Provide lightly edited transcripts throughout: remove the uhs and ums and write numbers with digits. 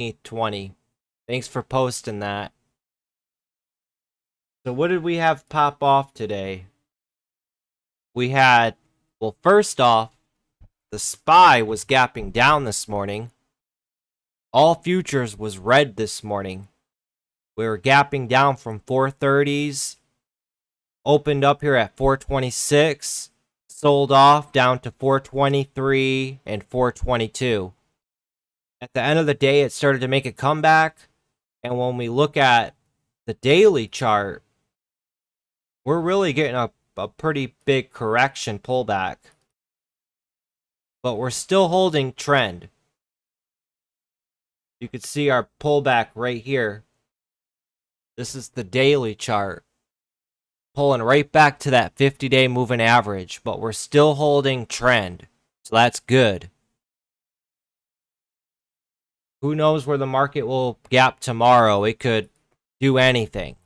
20. Thanks for posting that. So what did we have pop off today? We had, well, first off, the SPY was gapping down this morning. All futures was red this morning. We were gapping down from 430s. Opened up here at 426. Sold off down to 423 and 422. At the end of the day, it started to make a comeback. And when we look at the daily chart, we're really getting a pretty big correction pullback. But we're still holding trend. You can see our pullback right here. This is the daily chart. Pulling right back to that 50-day moving average. But we're still holding trend. So that's good. Who knows where the market will gap tomorrow? It could do anything.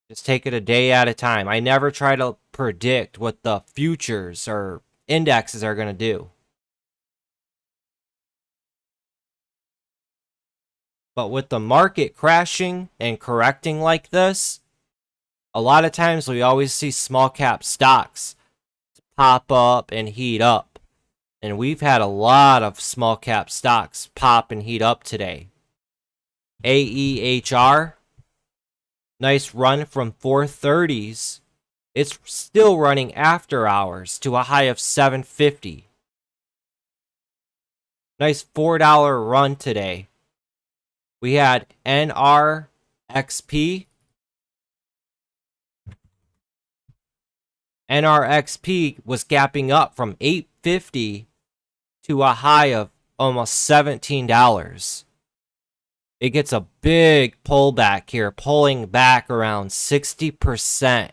Just take it a day at a time. I never try to predict what the futures or indexes are going to do. But with the market crashing and correcting like this, a lot of times we always see small cap stocks pop up and heat up. And we've had a lot of small cap stocks pop and heat up today. AEHR, nice run from 430s. It's still running after hours to a high of 750. Nice $4 run today. We had NRXP. NRXP was gapping up from 850 to a high of almost $17. It gets a big pullback here, pulling back around 60%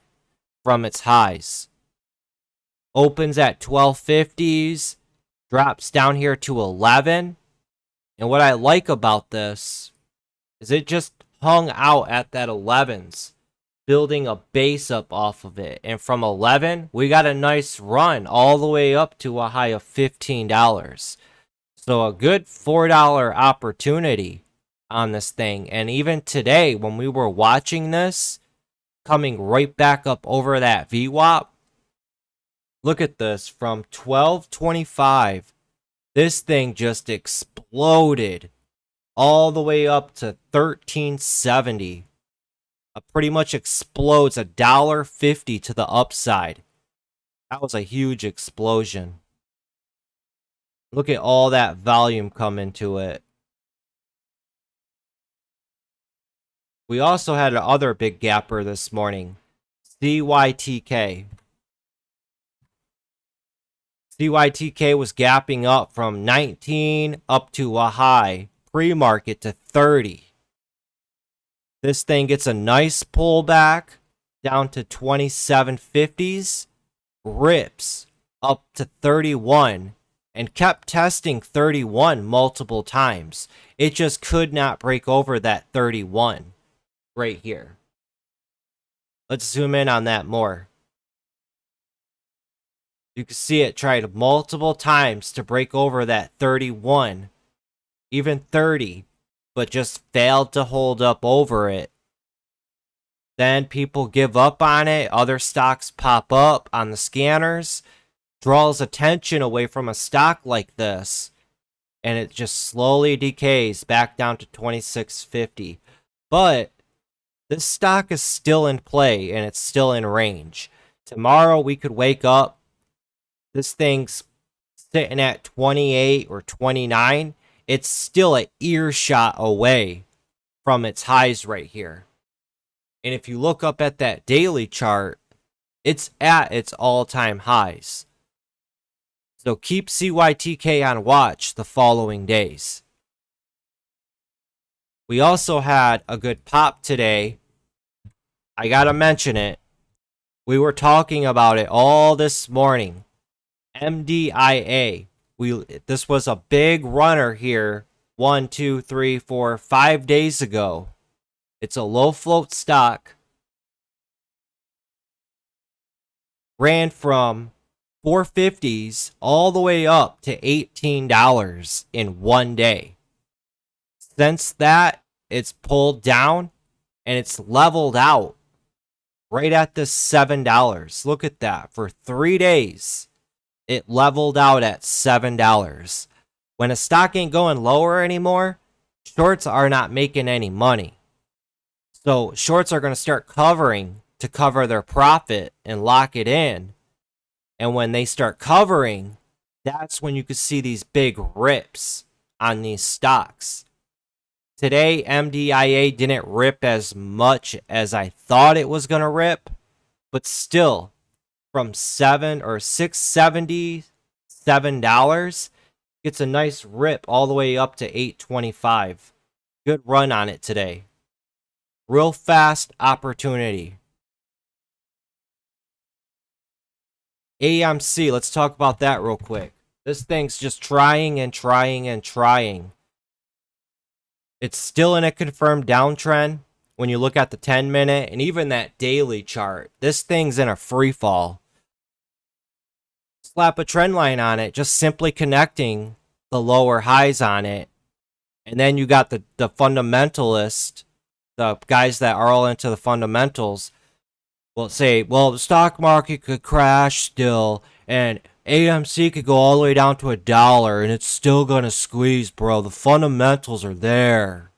from its highs. Opens at 1250s, drops down here to 11. And what I like about this is it just hung out at that 11s, building a base up off of it. And from 11, we got a nice run all the way up to a high of $15. So a good $4 opportunity on this thing. And even today, when we were watching this, coming right back up over that VWAP, look at this, from 1225, this thing just exploded all the way up to 1370. Pretty much explodes $1.50 to the upside. That was a huge explosion. Look at all that volume come into it. We also had another big gapper this morning. CYTK. CYTK was gapping up from 19 up to a high pre-market to 30. This thing gets a nice pullback down to 2750s, rips up to 31, and kept testing 31 multiple times. It just could not break over that 31 right here. Let's zoom in on that more. You can see it tried multiple times to break over that 31, even 30. But just failed to hold up over it. Then people give up on it. Other stocks pop up on the scanners. Draws attention away from a stock like this. And it just slowly decays back down to 2650. But this stock is still in play and it's still in range. Tomorrow we could wake up. This thing's sitting at 28 or 29. It's still an earshot away from its highs right here. And if you look up at that daily chart, it's at its all-time highs. So keep CYTK on watch the following days. We also had a good pop today. I gotta mention it. We were talking about it all this morning. MDIA. This was a big runner here 1, 2, 3, 4, 5 days ago. It's a low float stock. Ran from 450s all the way up to $18 in one day. Since that, it's pulled down and it's leveled out right at this $7. Look at that. For 3 days, it leveled out at $7. When a stock ain't going lower anymore, shorts are not making any money. So shorts are going to start covering to cover their profit and lock it in. And when they start covering, that's when you could see these big rips on these stocks. Today, MDIA didn't rip as much as I thought it was going to rip, but still, from $677, gets a nice rip all the way up to $825. Good run on it today. Real fast opportunity. AMC, let's talk about that real quick. This thing's just trying and trying and trying. It's still in a confirmed downtrend when you look at the 10-minute and even that daily chart. This thing's in a free fall. Slap a trend line on it, just simply connecting the lower highs on it. And then you got the fundamentalist, the guys that are all into the fundamentals, will say, well, the stock market could crash still, and AMC could go all the way down to $1, and it's still gonna squeeze, bro. The fundamentals are there.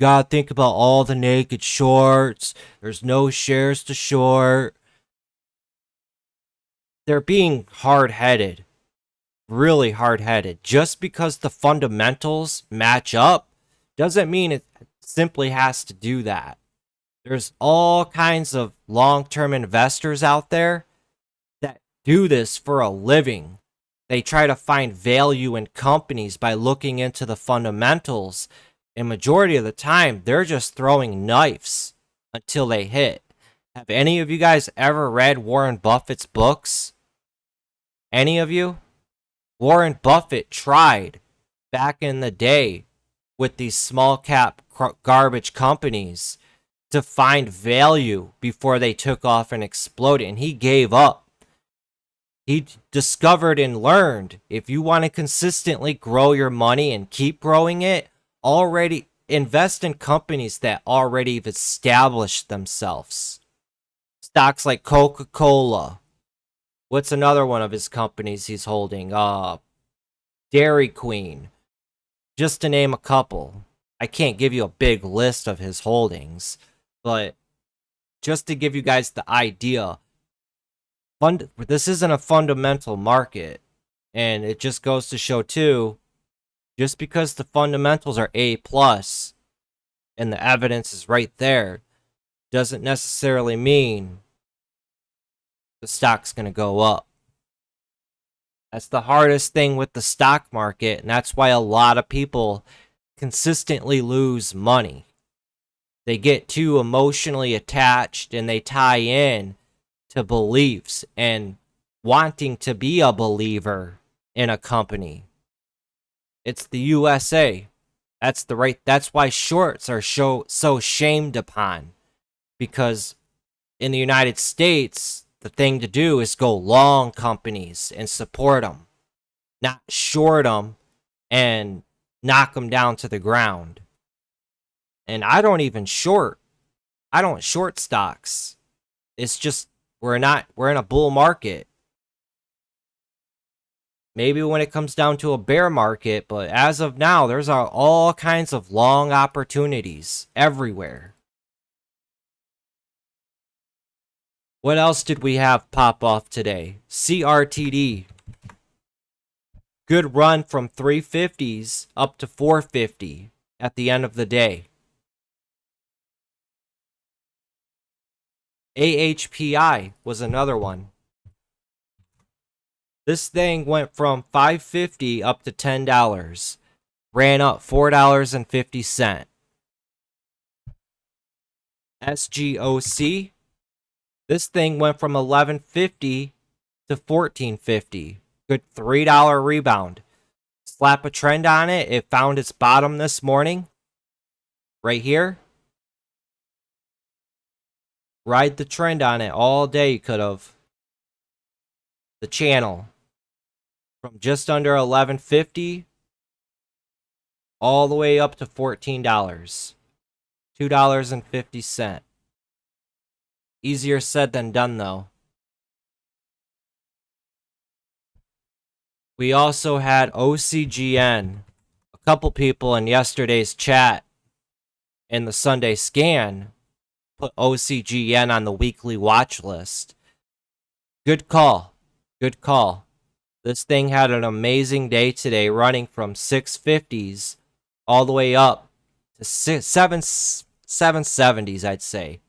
Gotta think about all the naked shorts. There's no shares to short. They're being hard-headed. Really hard-headed. Just because the fundamentals match up doesn't mean it simply has to do that. There's all kinds of long-term investors out there that do this for a living. They try to find value in companies by looking into the fundamentals, and majority of the time, they're just throwing knives until they hit. Have any of you guys ever read Warren Buffett's books? Any of you? Warren Buffett tried back in the day with these small cap garbage companies to find value before they took off and exploded, and he gave up. He discovered and learned if you want to consistently grow your money and keep growing it, already invest in companies that already have established themselves. Stocks like Coca-Cola. What's another one of his companies he's holding? Dairy Queen. Just to name a couple. I can't give you a big list of his holdings, but just to give you guys the idea, this isn't a fundamental market, and it just goes to show too, just because the fundamentals are A+, and the evidence is right there, doesn't necessarily mean the stock's going to go up. That's the hardest thing with the stock market, and that's why a lot of people consistently lose money. They get too emotionally attached and they tie in to beliefs and wanting to be a believer in a company. It's the USA. That's why shorts are so shamed upon, because in the United States, the thing to do is go long companies and support them, not short them and knock them down to the ground. And I don't short stocks. It's just we're in a bull market. Maybe when it comes down to a bear market, but as of now, there's all kinds of long opportunities everywhere. What else did we have pop off today? CRTD. Good run from 350s up to 450 at the end of the day. AHPI was another one. This thing went from $5.50 up to $10. Ran up $4.50. SGOC. This thing went from $11.50 to $14.50. Good $3 rebound. Slap a trend on it. It found its bottom this morning. Right here. Ride the trend on it all day, you could have. The channel. From just under $11.50 all the way up to $14. $2.50. Easier said than done, though. We also had OCGN. A couple people in yesterday's chat in the Sunday scan put OCGN on the weekly watch list. Good call. Good call. This thing had an amazing day today, running from 650s all the way up to 770s, I'd say.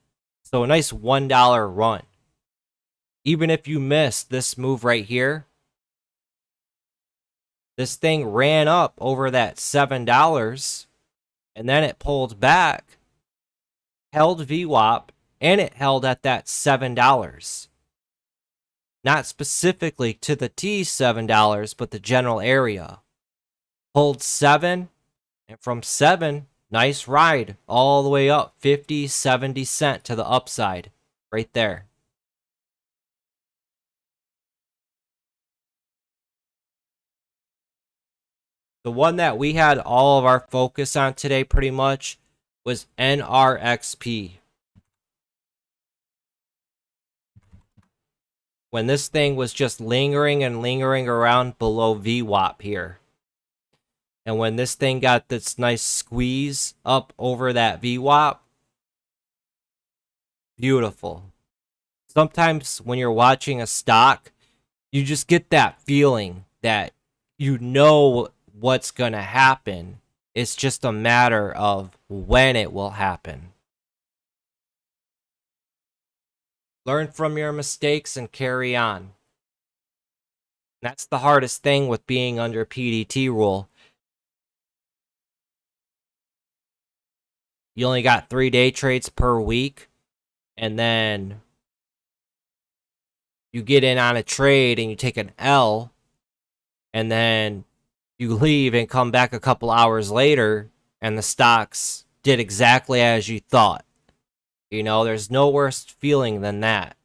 So a nice $1 run. Even if you missed this move right here, this thing ran up over that $7, and then it pulled back, held VWAP, and it held at that $7. Not specifically to the T $7, but the general area. Pulled 7, and from 7, nice ride all the way up 50, 70 cent to the upside. Right there. The one that we had all of our focus on today pretty much was NRXP. When this thing was just lingering and lingering around below VWAP here. And when this thing got this nice squeeze up over that VWAP, beautiful. Sometimes when you're watching a stock, you just get that feeling that you know what's going to happen. It's just a matter of when it will happen. Learn from your mistakes and carry on. That's the hardest thing with being under PDT rule. You only got 3 day trades per week, and then you get in on a trade and you take an L, and then you leave and come back a couple hours later, and the stocks did exactly as you thought. You know, there's no worse feeling than that.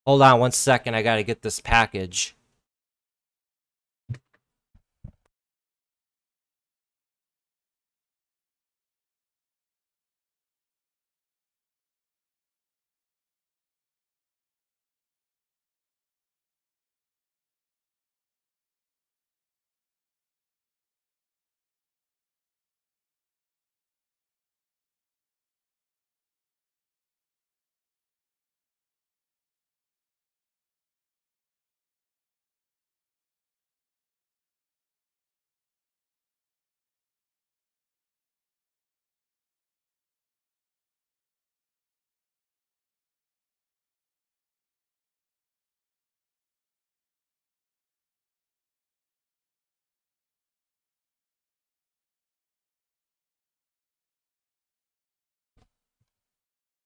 Hold on 1 second, I gotta get this package.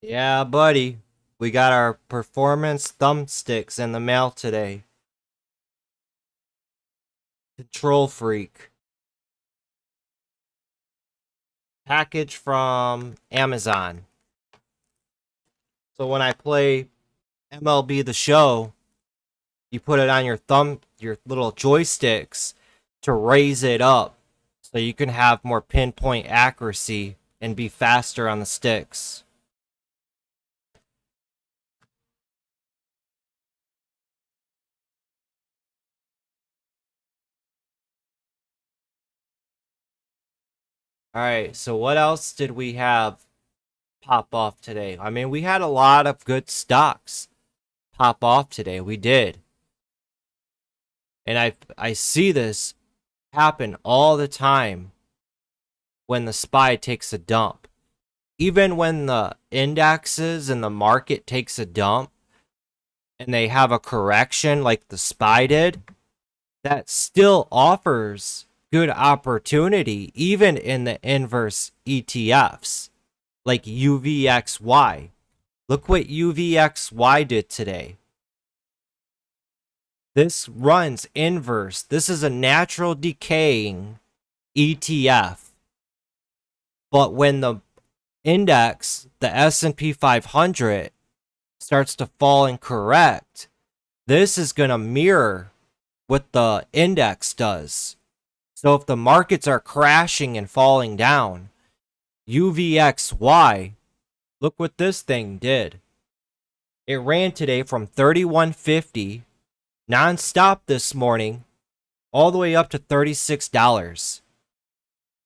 Yeah, buddy. We got our performance thumbsticks in the mail today. Control freak. Package from Amazon. So when I play MLB The Show, you put it on your little joysticks to raise it up so you can have more pinpoint accuracy and be faster on the sticks. All right, so what else did we have pop off today? I mean, we had a lot of good stocks pop off today. We did. And I see this happen all the time when the SPY takes a dump. Even when the indexes and the market takes a dump and they have a correction like the SPY did, that still offers good opportunity even in the inverse ETFs like UVXY. Look what UVXY did today. This runs inverse. This is a natural decaying ETF. But when the index, the S&P 500, starts to fall and correct, this is going to mirror what the index does. So if the markets are crashing and falling down, UVXY, look what this thing did. It ran today from 31.50 non-stop this morning all the way up to $36.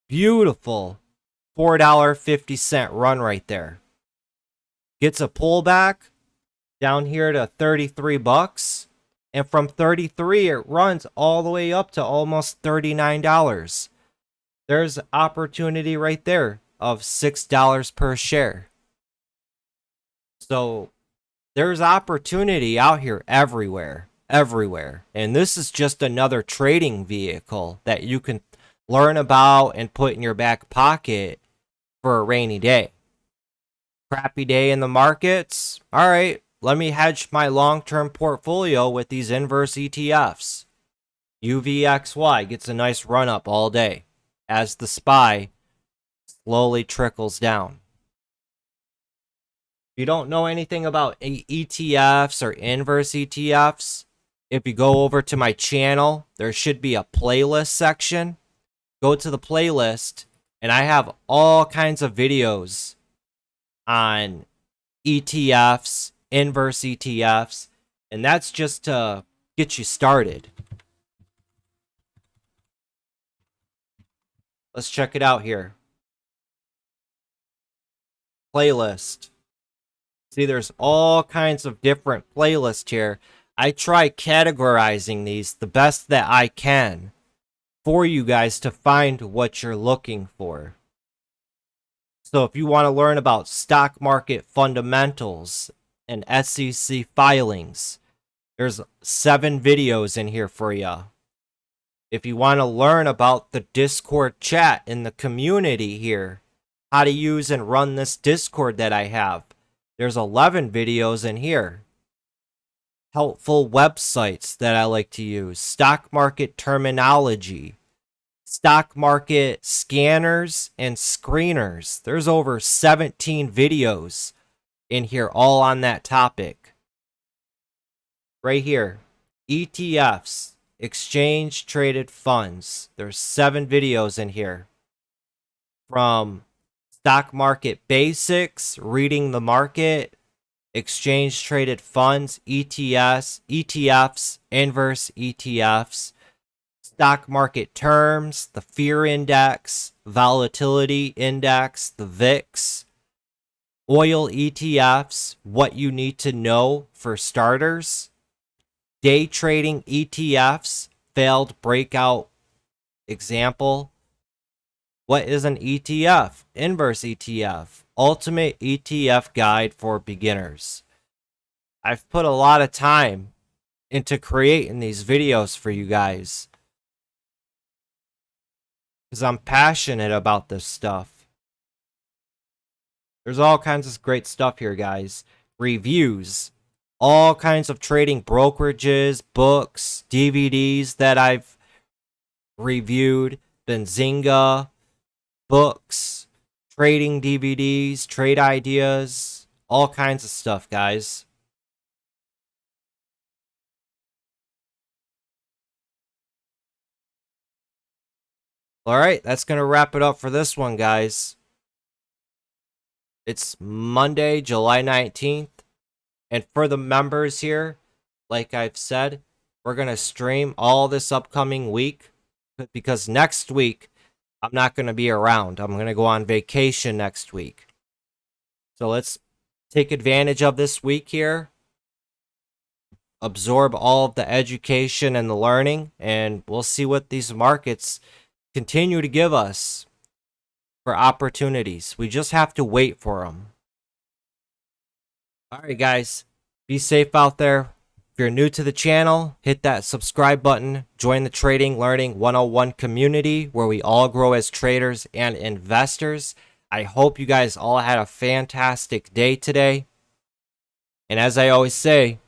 Beautiful $4.50 run right there. Gets a pullback down here to 33 bucks, and from 33 it runs all the way up to almost $39. There's opportunity right there of $6 per share. So there's opportunity out here everywhere. And this is just another trading vehicle that you can learn about and put in your back pocket for a rainy day. Crappy day in the markets. All right, let me hedge my long-term portfolio with these inverse ETFs. UVXY gets a nice run up all day as the SPY slowly trickles down. If you don't know anything about ETFs or inverse ETFs, if you go over to my channel, there should be a playlist section. Go to the playlist, and I have all kinds of videos on ETFs, inverse ETFs, and that's just to get you started. Let's check it out here. Playlist. See, there's all kinds of different playlists here. I try categorizing these the best that I can for you guys to find what you're looking for. So if you want to learn about stock market fundamentals and SEC filings, there's 7 videos in here for you. If you want to learn about the Discord chat in the community here, how to use and run this Discord that I have, there's 11 videos in here. Helpful websites that I like to use, stock market terminology, stock market scanners and screeners. There's over 17 videos in here all on that topic. Right here, ETFs, exchange traded funds. There's 7 videos in here. From stock market basics, reading the market, exchange traded funds, ETFs, inverse ETFs, stock market terms, the fear index, volatility index, the VIX, oil ETFs, what you need to know for starters, day trading ETFs, failed breakout example. What is an ETF? Inverse ETF. Ultimate ETF guide for beginners. I've put a lot of time into creating these videos for you guys because I'm passionate about this stuff. There's all kinds of great stuff here, guys. Reviews. All kinds of trading brokerages, books, DVDs that I've reviewed. Benzinga. Books, trading DVDs, trade ideas, all kinds of stuff, guys. All right, that's going to wrap it up for this one, guys. It's Monday, July 19th. And for the members here, like I've said, we're going to stream all this upcoming week because next week, I'm not going to be around. I'm going to go on vacation next week. So let's take advantage of this week here. Absorb all of the education and the learning. And we'll see what these markets continue to give us for opportunities. We just have to wait for them. All right, guys. Be safe out there. If you're new to the channel, hit that subscribe button. Join the Trading Learning 101 community where we all grow as traders and investors. I hope you guys all had a fantastic day today. And as I always say,